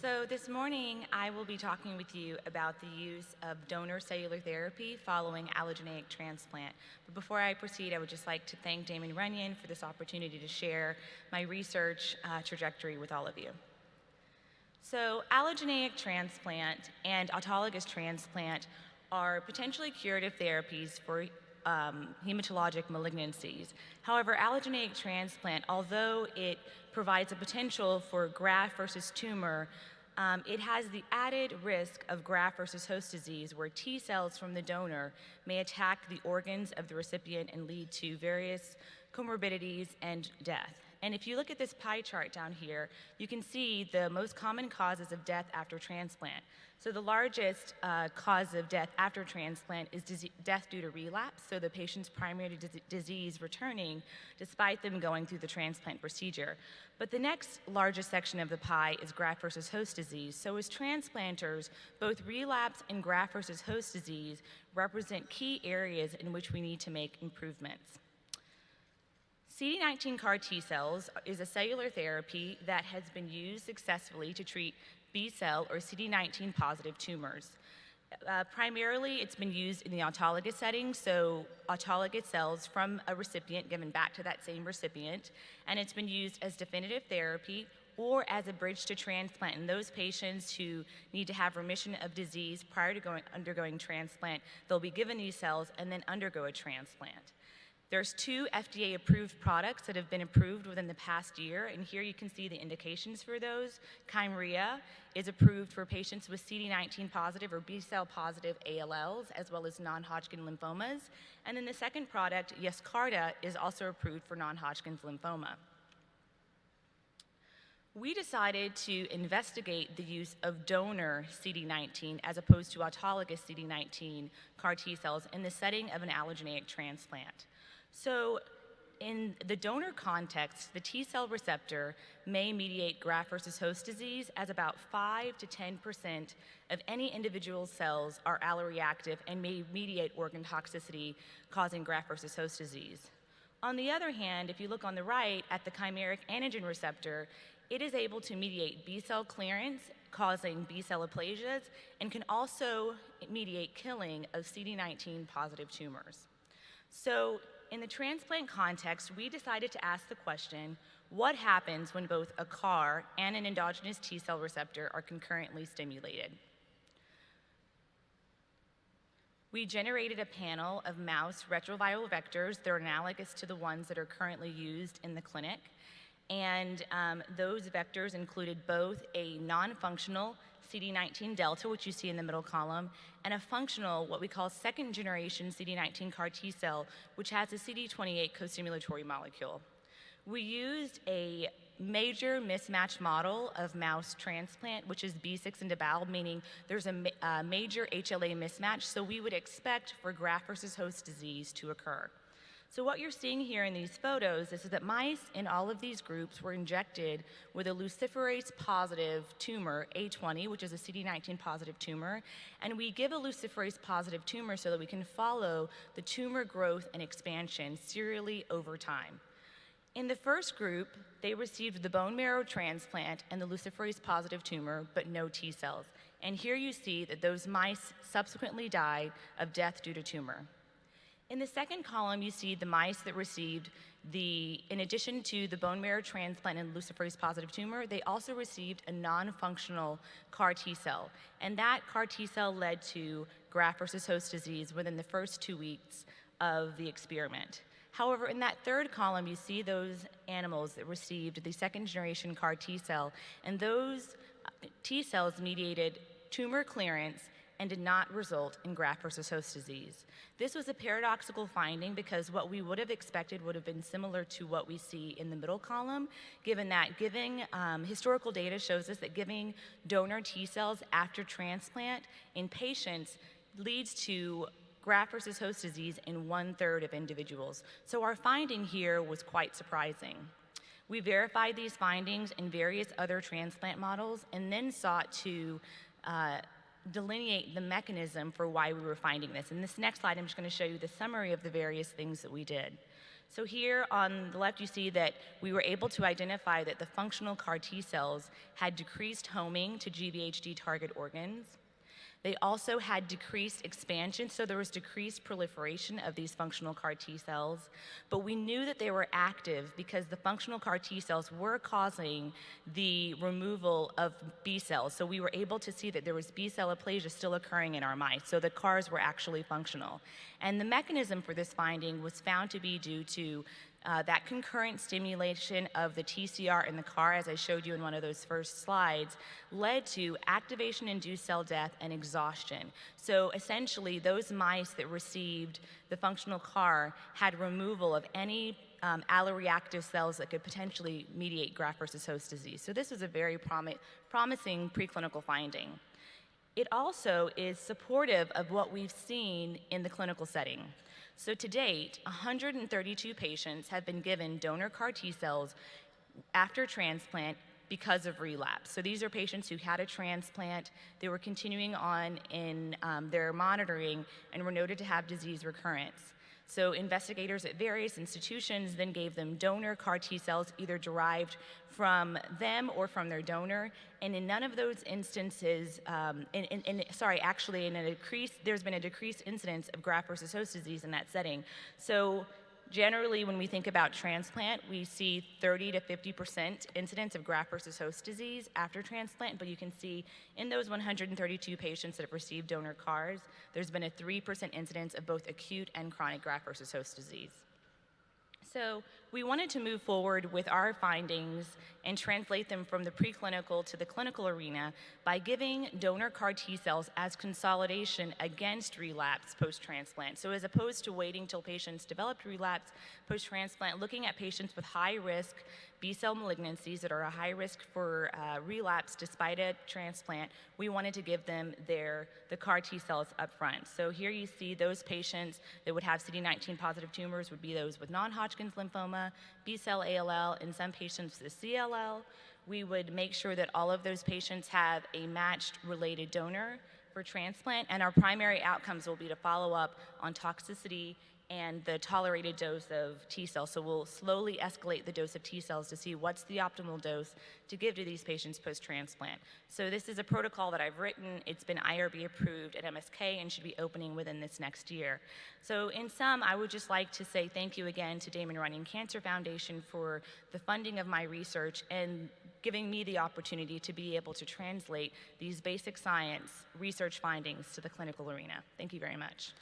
So this morning, I will be talking with you about the use of donor cellular therapy following allogeneic transplant. But before I proceed, I would just like to thank Damon Runyon for this opportunity to share my research trajectory with all of you. So allogeneic transplant and autologous transplant are potentially curative therapies for hematologic malignancies. However, allogeneic transplant, although it provides a potential for graft versus tumor, it has the added risk of graft versus host disease, where T cells from the donor may attack the organs of the recipient and lead to various comorbidities and death. And if you look at this pie chart down here, you can see the most common causes of death after transplant. So the largest cause of death after transplant is death due to relapse, so the patient's primary disease returning despite them going through the transplant procedure. But the next largest section of the pie is graft versus host disease. So as transplanters, both relapse and graft versus host disease represent key areas in which we need to make improvements. CD19 CAR T cells is a cellular therapy that has been used successfully to treat B cell or CD19 positive tumors. Primarily, it's been used in the autologous setting, so autologous cells from a recipient given back to that same recipient, and it's been used as definitive therapy or as a bridge to transplant in those patients who need to have remission of disease prior to undergoing transplant. They'll be given these cells and then undergo a transplant. There's 2 FDA-approved products that have been approved within the past year, and here you can see the indications for those. Kymriah is approved for patients with CD19 positive or B-cell positive ALLs, as well as non-Hodgkin lymphomas. And then the second product, Yescarta, is also approved for non-Hodgkin's lymphoma. We decided to investigate the use of donor CD19 as opposed to autologous CD19 CAR T cells in the setting of an allogeneic transplant. So in the donor context, the T cell receptor may mediate graft versus host disease, as about 5 to 10% of any individual cells are alloreactive and may mediate organ toxicity causing graft versus host disease. On the other hand, if you look on the right at the chimeric antigen receptor, it is able to mediate B cell clearance, causing B cell aplasias, and can also mediate killing of CD19 positive tumors. So in the transplant context, we decided to ask the question, what happens when both a CAR and an endogenous T cell receptor are concurrently stimulated? We generated a panel of mouse retroviral vectors that are analogous to the ones that are currently used in the clinic. And those vectors included both a non-functional CD19 delta, which you see in the middle column, and a functional, what we call second-generation CD19 CAR T cell, which has a CD28 co-stimulatory molecule. We used a major mismatch model of mouse transplant, which is B6 into BAL, meaning there's a major HLA mismatch, so we would expect for graft versus host disease to occur. So what you're seeing here in these photos is that mice in all of these groups were injected with a luciferase positive tumor, A20, which is a CD19 positive tumor, and we give a luciferase positive tumor so that we can follow the tumor growth and expansion serially over time. In the first group, they received the bone marrow transplant and the luciferase positive tumor, but no T cells. And here you see that those mice subsequently died of death due to tumor. In the second column, you see the mice that received in addition to the bone marrow transplant and luciferase positive tumor, they also received a non-functional CAR T cell. And that CAR T cell led to graft versus host disease within the first 2 weeks of the experiment. However, in that third column, you see those animals that received the second-generation CAR T cell, and those T cells mediated tumor clearance and did not result in graft versus host disease. This was a paradoxical finding because what we would have expected would have been similar to what we see in the middle column, given that historical data shows us that giving donor T cells after transplant in patients leads to graft versus host disease in 1/3 of individuals. So our finding here was quite surprising. We verified these findings in various other transplant models and then sought to delineate the mechanism for why we were finding this. In this next slide, I'm just going to show you the summary of the various things that we did. So here on the left, you see that we were able to identify that the functional CAR T cells had decreased homing to GVHD target organs. They also had decreased expansion, so there was decreased proliferation of these functional CAR T cells, but we knew that they were active because the functional CAR T cells were causing the removal of B cells. So we were able to see that there was B cell aplasia still occurring in our mice, so the CARs were actually functional. And the mechanism for this finding was found to be due to that concurrent stimulation of the TCR in the CAR, as I showed you in one of those first slides, led to activation-induced cell death and exhaustion. So essentially, those mice that received the functional CAR had removal of any alloreactive cells that could potentially mediate graft versus host disease. So this was a very promising preclinical finding. It also is supportive of what we've seen in the clinical setting. So to date, 132 patients have been given donor CAR T cells after transplant because of relapse. So these are patients who had a transplant, they were continuing on in their monitoring and were noted to have disease recurrence. So investigators at various institutions then gave them donor CAR T cells, either derived from them or from their donor. And in none of those instances, there's been a decreased incidence of graft versus host disease in that setting. So generally, when we think about transplant, we see 30 to 50% incidence of graft versus host disease after transplant, but you can see in those 132 patients that have received donor CARs, there's been a 3% incidence of both acute and chronic graft versus host disease. So we wanted to move forward with our findings and translate them from the preclinical to the clinical arena by giving donor CAR T cells as consolidation against relapse post-transplant. So as opposed to waiting till patients developed relapse post-transplant, looking at patients with high-risk B-cell malignancies that are a high risk for relapse despite a transplant, we wanted to give them the CAR T cells up front. So here you see those patients that would have CD19 positive tumors would be those with non-Hodgkin's lymphoma, B-cell ALL, and some patients with CLL. We would make sure that all of those patients have a matched related donor for transplant, and our primary outcomes will be to follow up on toxicity and the tolerated dose of T cells. So we'll slowly escalate the dose of T cells to see what's the optimal dose to give to these patients post-transplant. So this is a protocol that I've written. It's been IRB approved at MSK and should be opening within this next year. So in sum, I would just like to say thank you again to Damon Runyon Cancer Foundation for the funding of my research and giving me the opportunity to be able to translate these basic science research findings to the clinical arena. Thank you very much.